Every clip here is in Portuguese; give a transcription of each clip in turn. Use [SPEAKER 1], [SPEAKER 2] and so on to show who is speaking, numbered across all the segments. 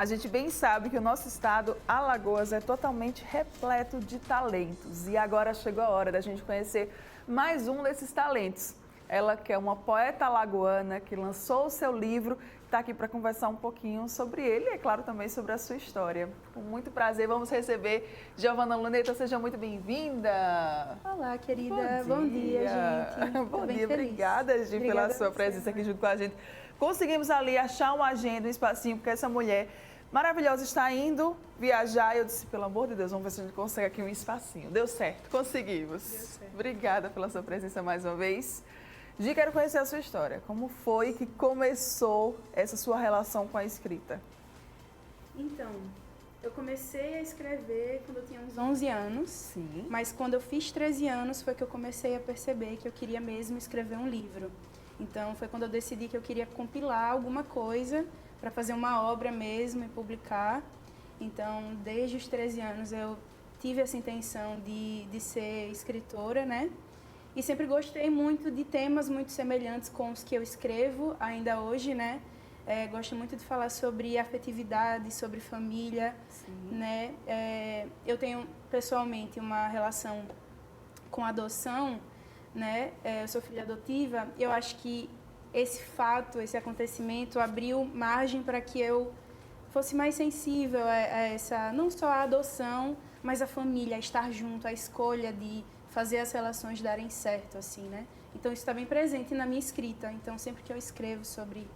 [SPEAKER 1] A gente bem sabe que o nosso estado, Alagoas, é totalmente repleto de talentos. E agora chegou a hora da gente conhecer mais um desses talentos. Ela que é uma poeta alagoana, que lançou o seu livro, está aqui para conversar um pouquinho sobre ele e, é claro, também sobre a sua história. Com muito prazer, vamos receber Giovana Luneta. Seja muito bem-vinda.
[SPEAKER 2] Olá, querida. Bom dia, gente.
[SPEAKER 1] Bom dia, obrigada, Gi, pela sua presença aqui junto com a gente. Conseguimos ali achar uma agenda, um espacinho, porque essa mulher maravilhosa está indo viajar. Eu disse, pelo amor de Deus, vamos ver se a gente consegue aqui um espacinho. Deu certo, conseguimos.
[SPEAKER 2] Deu certo.
[SPEAKER 1] Obrigada pela sua presença mais uma vez. Gi, quero conhecer a sua história. Como foi que começou essa sua relação com a escrita?
[SPEAKER 2] Então, eu comecei a escrever quando eu tinha uns 11 anos.
[SPEAKER 1] Sim.
[SPEAKER 2] Mas quando eu fiz 13 anos foi que eu comecei a perceber que eu queria mesmo escrever um livro. Então, foi quando eu decidi que eu queria compilar alguma coisa para fazer uma obra mesmo e publicar. Então, desde os 13 anos eu tive essa intenção de ser escritora, né? E sempre gostei muito de temas muito semelhantes com os que eu escrevo ainda hoje, né? Gosto muito de falar sobre afetividade, sobre família, né? Eu tenho pessoalmente uma relação com adoção, né? Eu sou filha adotiva. Eu acho que esse fato, esse acontecimento abriu margem para que eu fosse mais sensível a essa, não só a adoção, mas a família, a estar junto, a escolha de fazer as relações darem certo, assim, né? Então, isso está bem presente na minha escrita. Então, sempre que eu escrevo sobre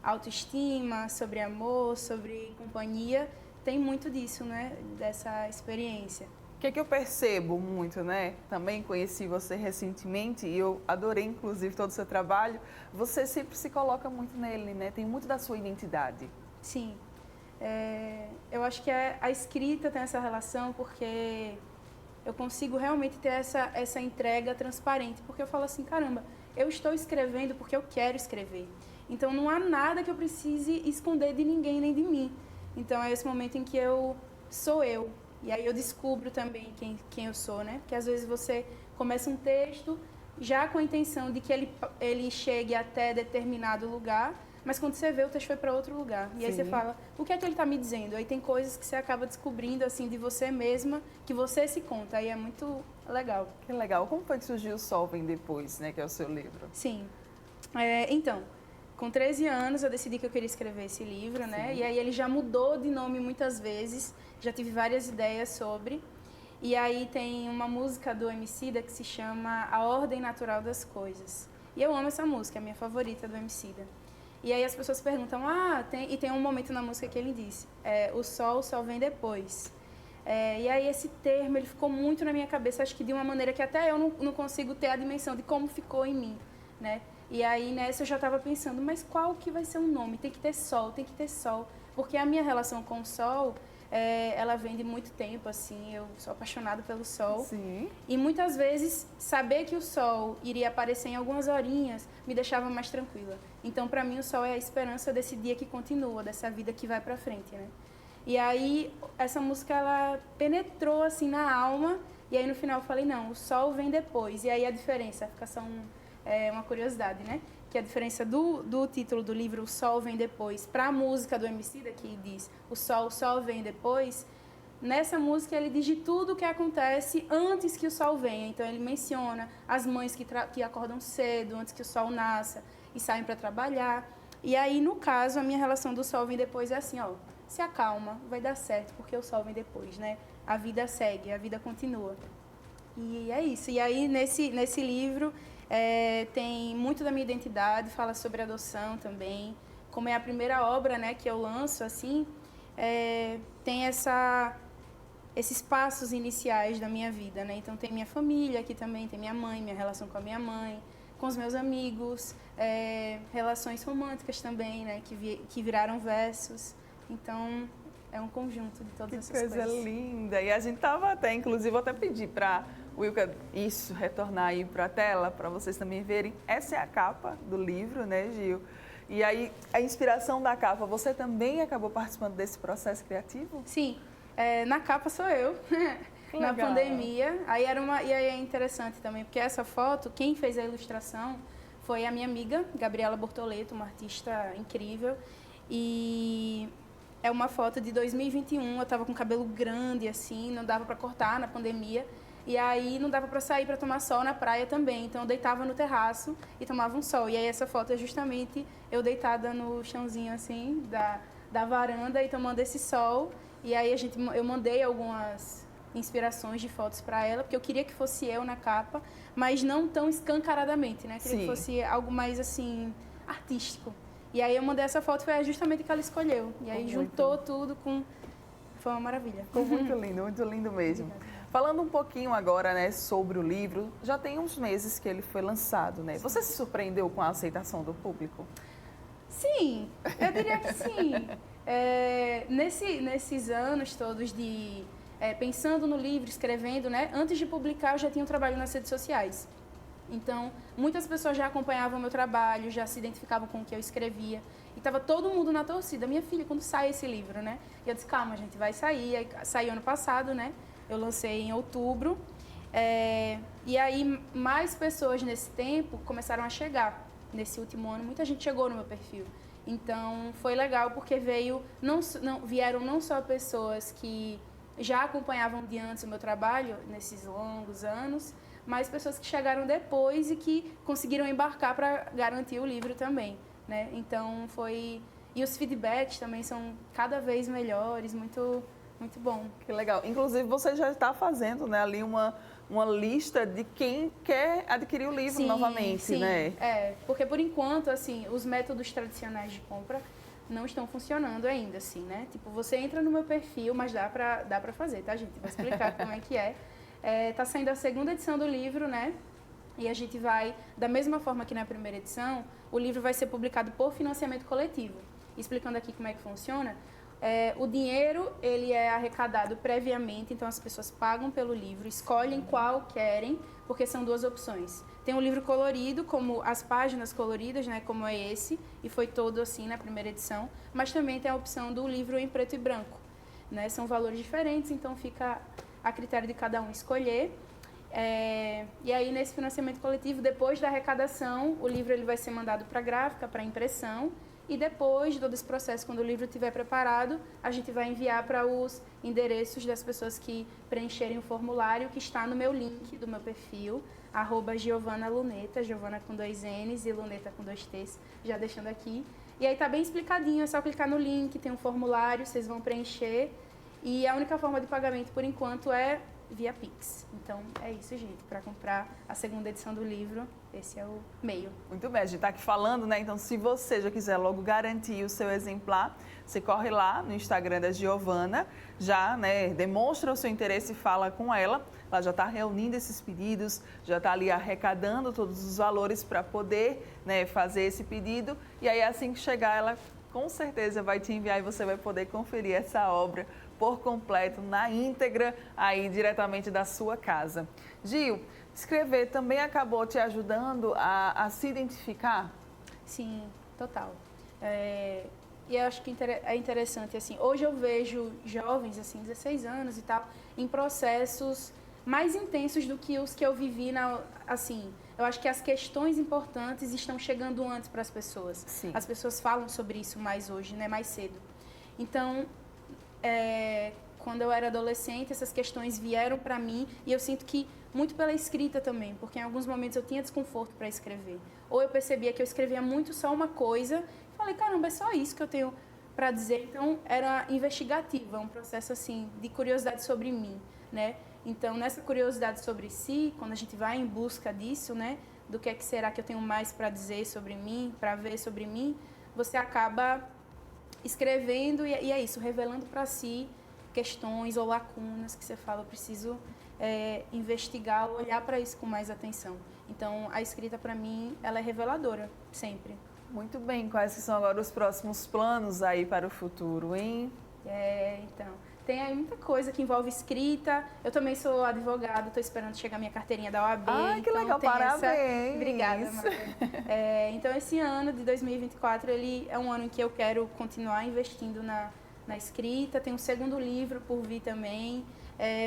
[SPEAKER 2] autoestima, sobre amor, sobre companhia, tem muito disso, né? Dessa experiência.
[SPEAKER 1] O que é que eu percebo muito, né? Também conheci você recentemente e eu adorei, inclusive, todo o seu trabalho. Você sempre se coloca muito nele, né? Tem muito da sua identidade.
[SPEAKER 2] Sim. Eu acho que a escrita tem essa relação porque eu consigo realmente ter essa entrega transparente, porque eu falo assim, caramba, eu estou escrevendo porque eu quero escrever. Então não há nada que eu precise esconder de ninguém nem de mim. Então é esse momento em que eu sou eu. E aí eu descubro também quem eu sou, né? Porque às vezes você começa um texto já com a intenção de que ele chegue até determinado lugar, mas quando você vê, o texto foi para outro lugar. E aí você fala, o que é que ele está me dizendo? Aí tem coisas que você acaba descobrindo, assim, de você mesma, que você se conta. Aí é muito legal.
[SPEAKER 1] Que legal. Como foi que surgiu o Sol Vem Depois, né? Que é o seu livro.
[SPEAKER 2] Sim. Então, com 13 anos eu decidi que eu queria escrever esse livro, né? E aí ele já mudou de nome muitas vezes. Já tive várias ideias sobre. E aí tem uma música do Emicida que se chama A Ordem Natural das Coisas. E eu amo essa música, é a minha favorita do Emicida. E aí as pessoas perguntam, tem um momento na música que ele disse, o sol só vem depois. E aí esse termo, ele ficou muito na minha cabeça, acho que de uma maneira que até eu não consigo ter a dimensão de como ficou em mim, né? E aí nessa eu já estava pensando, mas qual que vai ser o nome? Tem que ter sol, porque a minha relação com o sol, ela vem de muito tempo, assim, eu sou apaixonada pelo sol.
[SPEAKER 1] Sim.
[SPEAKER 2] E muitas vezes, saber que o sol iria aparecer em algumas horinhas me deixava mais tranquila. Então, para mim, o sol é a esperança desse dia que continua, dessa vida que vai para frente, né? E aí, essa música, ela penetrou, assim, na alma. E aí, no final, eu falei, não, o sol vem depois. E aí, a diferença, fica só uma curiosidade, né? Que a diferença do título do livro, O Sol Vem Depois, para a música do Emicida, que diz o sol vem depois, nessa música ele diz de tudo o que acontece antes que o sol venha. Então ele menciona as mães que acordam cedo, antes que o sol nasça, e saem para trabalhar. E aí, no caso, a minha relação do sol vem depois é assim, ó, se acalma, vai dar certo, porque o sol vem depois, né? A vida segue, a vida continua. E é isso. E aí, nesse livro, tem muito da minha identidade, fala sobre adoção também. Como é a primeira obra, né, que eu lanço, assim, tem esses passos iniciais da minha vida, né? Então, tem minha família aqui também, tem minha mãe, minha relação com a minha mãe, com os meus amigos, relações românticas também, né, que viraram versos. Então, é um conjunto de todas essas coisas.
[SPEAKER 1] Que coisa linda! E a gente estava até, inclusive, vou até pedir para Wilka, retornar aí para a tela, para vocês também verem. Essa é a capa do livro, né, Gil? E aí, a inspiração da capa, você também acabou participando desse processo criativo?
[SPEAKER 2] Sim, na capa sou eu, na pandemia. E aí é interessante também, porque essa foto, quem fez a ilustração foi a minha amiga, Gabriela Bortoleto, uma artista incrível. E é uma foto de 2021, eu estava com cabelo grande, assim, não dava para cortar na pandemia. E aí não dava para sair para tomar sol na praia também. Então eu deitava no terraço e tomava um sol. E aí essa foto é justamente eu deitada no chãozinho, assim, da varanda e tomando esse sol. E aí eu mandei algumas inspirações de fotos para ela, porque eu queria que fosse eu na capa, mas não tão escancaradamente, né? Queria que fosse algo mais, assim, artístico. E aí eu mandei essa foto, foi justamente que ela escolheu. E aí juntou tudo com... Foi uma maravilha.
[SPEAKER 1] Ficou muito lindo mesmo.
[SPEAKER 2] Obrigada.
[SPEAKER 1] Falando um pouquinho agora, né, sobre o livro, já tem uns meses que ele foi lançado, né? Você se surpreendeu com a aceitação do público?
[SPEAKER 2] Sim, eu diria que sim. Nesses anos todos de... pensando no livro, escrevendo, né? Antes de publicar, eu já tinha um trabalho nas redes sociais. Então, muitas pessoas já acompanhavam o meu trabalho, já se identificavam com o que eu escrevia. E estava todo mundo na torcida. Minha filha, quando sai esse livro, né? E eu disse, calma, gente, vai sair. Aí, saiu ano passado, né? Eu lancei em outubro. E aí, mais pessoas nesse tempo começaram a chegar. Nesse último ano, muita gente chegou no meu perfil. Então, foi legal porque vieram não só pessoas que já acompanhavam de antes o meu trabalho, nesses longos anos, mas pessoas que chegaram depois e que conseguiram embarcar para garantir o livro também, né? Então foi... E os feedbacks também são cada vez melhores, muito, muito bom.
[SPEAKER 1] Que legal. Inclusive, você já está fazendo, né, ali uma lista de quem quer adquirir o livro novamente, né?
[SPEAKER 2] Porque por enquanto, assim, os métodos tradicionais de compra não estão funcionando ainda, assim, né? Tipo, você entra no meu perfil, mas dá pra fazer, tá, gente? Vou explicar como é que é. Tá saindo a segunda edição do livro, né? E a gente vai, da mesma forma que na primeira edição, o livro vai ser publicado por financiamento coletivo. Explicando aqui como é que funciona, o dinheiro, ele é arrecadado previamente, então as pessoas pagam pelo livro, escolhem qual querem, porque são duas opções. Tem um livro colorido, como as páginas coloridas, né, como é esse, e foi todo assim na primeira edição, mas também tem a opção do livro em preto e branco, né? São valores diferentes, então fica a critério de cada um escolher. E aí, nesse financiamento coletivo, depois da arrecadação, o livro ele vai ser mandado para a gráfica, para impressão, e depois de todo esse processo, quando o livro estiver preparado, a gente vai enviar para os endereços das pessoas que preencherem o formulário, que está no meu link do meu perfil, @GiovanaLuneta, Giovana com 2 N's e Luneta com 2 T's, já deixando aqui. E aí tá bem explicadinho, é só clicar no link, tem um formulário, vocês vão preencher. E a única forma de pagamento, por enquanto, é via Pix. Então, é isso, gente. Para comprar a segunda edição do livro, esse é o meio.
[SPEAKER 1] Muito bem, a gente está aqui falando, né? Então, se você já quiser logo garantir o seu exemplar, você corre lá no Instagram da Giovana, já, né, demonstra o seu interesse e fala com ela. Ela já está reunindo esses pedidos, já está ali arrecadando todos os valores para poder, né, fazer esse pedido. E aí, assim que chegar, ela com certeza vai te enviar e você vai poder conferir essa obra por completo, na íntegra, aí diretamente da sua casa. Gil, escrever também acabou te ajudando a se identificar?
[SPEAKER 2] Sim, total. E eu acho que é interessante, assim, hoje eu vejo jovens, assim, 16 anos e tal, em processos mais intensos do que os que eu vivi, assim, eu acho que as questões importantes estão chegando antes para as pessoas.
[SPEAKER 1] Sim.
[SPEAKER 2] As pessoas falam sobre isso mais hoje, né, mais cedo. Então, quando eu era adolescente, essas questões vieram para mim e eu sinto que muito pela escrita também, porque em alguns momentos eu tinha desconforto para escrever. Ou eu percebia que eu escrevia muito só uma coisa e falei, caramba, é só isso que eu tenho para dizer. Então, era investigativa, um processo assim de curiosidade sobre mim, né? Então, nessa curiosidade sobre si, quando a gente vai em busca disso, né, do que é que será que eu tenho mais para dizer sobre mim, para ver sobre mim, você acaba escrevendo e é isso, revelando para si questões ou lacunas que você fala, eu preciso investigar, olhar para isso com mais atenção. Então, a escrita para mim, ela é reveladora, sempre.
[SPEAKER 1] Muito bem, quais são agora os próximos planos aí para o futuro, hein?
[SPEAKER 2] Então, tem aí muita coisa que envolve escrita. Eu também sou advogada, estou esperando chegar minha carteirinha da OAB.
[SPEAKER 1] Ai, que
[SPEAKER 2] então
[SPEAKER 1] legal, parabéns!
[SPEAKER 2] Obrigada, Maria. Então, esse ano de 2024, ele é um ano em que eu quero continuar investindo na escrita. Tem um segundo livro por vir também,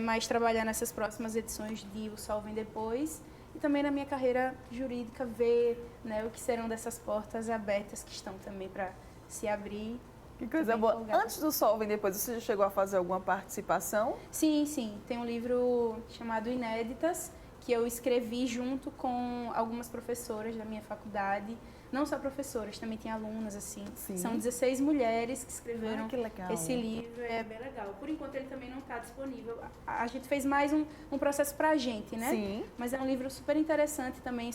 [SPEAKER 2] mas trabalhar nessas próximas edições de O Sol Vem Depois. E também na minha carreira jurídica, ver, né, o que serão dessas portas abertas que estão também para se abrir.
[SPEAKER 1] Que coisa
[SPEAKER 2] bem
[SPEAKER 1] boa.
[SPEAKER 2] empolgada.
[SPEAKER 1] Antes do Sol Vem Depois, você já chegou a fazer alguma participação?
[SPEAKER 2] Sim. Tem um livro chamado Inéditas, que eu escrevi junto com algumas professoras da minha faculdade. Não só professoras, também tem alunas, assim.
[SPEAKER 1] Sim.
[SPEAKER 2] São 16 mulheres que escreveram
[SPEAKER 1] Que legal.
[SPEAKER 2] esse livro, é bem legal. Por enquanto ele também não está disponível. A gente fez mais um processo para a gente, né?
[SPEAKER 1] Sim.
[SPEAKER 2] Mas é um livro super interessante também,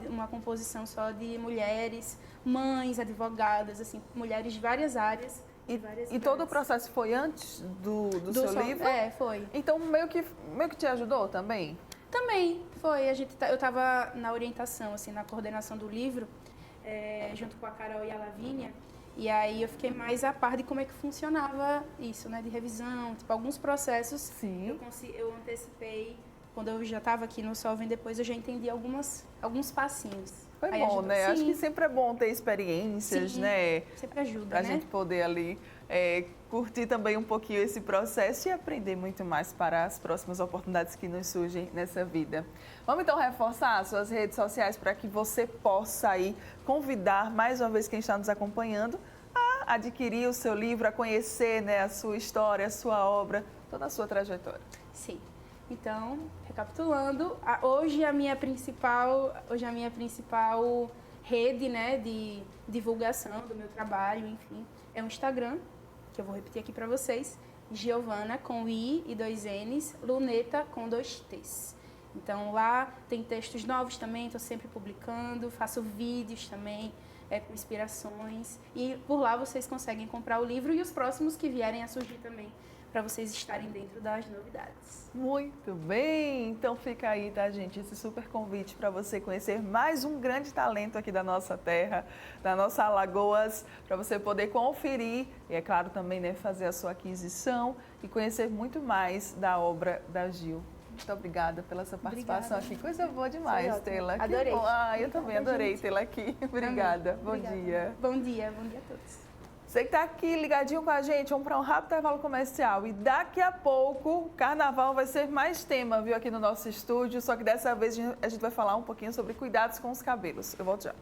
[SPEAKER 2] uma composição só de mulheres, mães, advogadas, assim, mulheres de várias áreas.
[SPEAKER 1] E todo o processo foi antes do seu livro?
[SPEAKER 2] É, foi.
[SPEAKER 1] Então, meio que te ajudou também?
[SPEAKER 2] Também foi. Eu estava na orientação, assim, na coordenação do livro, junto com a Carol e a Lavínia, e aí eu fiquei mais a par de como é que funcionava isso, né, de revisão, tipo, alguns processos.
[SPEAKER 1] Sim.
[SPEAKER 2] Eu antecipei, quando eu já estava aqui no Sol Vem Depois, eu já entendi alguns passinhos.
[SPEAKER 1] Foi
[SPEAKER 2] Aí
[SPEAKER 1] bom,
[SPEAKER 2] ajudou.
[SPEAKER 1] né?
[SPEAKER 2] Sim.
[SPEAKER 1] Acho que sempre é bom ter experiências,
[SPEAKER 2] Sim,
[SPEAKER 1] né?
[SPEAKER 2] sempre ajuda,
[SPEAKER 1] Pra
[SPEAKER 2] né?
[SPEAKER 1] gente poder ali curtir também um pouquinho esse processo e aprender muito mais para as próximas oportunidades que nos surgem nessa vida. Vamos então reforçar suas redes sociais para que você possa aí convidar mais uma vez quem está nos acompanhando a adquirir o seu livro, a conhecer, né, a sua história, a sua obra, toda a sua trajetória.
[SPEAKER 2] Sim. Então, recapitulando, hoje a minha principal rede, né, de divulgação do meu trabalho, enfim, é o Instagram, que eu vou repetir aqui para vocês, Giovana com I e 2 N's, Luneta com 2 T's. Então lá tem textos novos também, estou sempre publicando, faço vídeos também com inspirações e por lá vocês conseguem comprar o livro e os próximos que vierem a surgir também, para vocês estarem dentro das novidades.
[SPEAKER 1] Muito bem! Então fica aí, tá, gente? Esse super convite para você conhecer mais um grande talento aqui da nossa terra, da nossa Alagoas, para você poder conferir e, é claro, também, né, fazer a sua aquisição e conhecer muito mais da obra da Gil. Muito obrigada pela sua participação aqui. Coisa boa demais tê-la.
[SPEAKER 2] Adorei.
[SPEAKER 1] Eu também adorei tê-la aqui. Obrigada. Bom dia.
[SPEAKER 2] Bom dia a todos.
[SPEAKER 1] Você que está aqui ligadinho com a gente, vamos para um rápido intervalo comercial. E daqui a pouco, o carnaval vai ser mais tema, viu, aqui no nosso estúdio. Só que dessa vez a gente vai falar um pouquinho sobre cuidados com os cabelos. Eu volto já.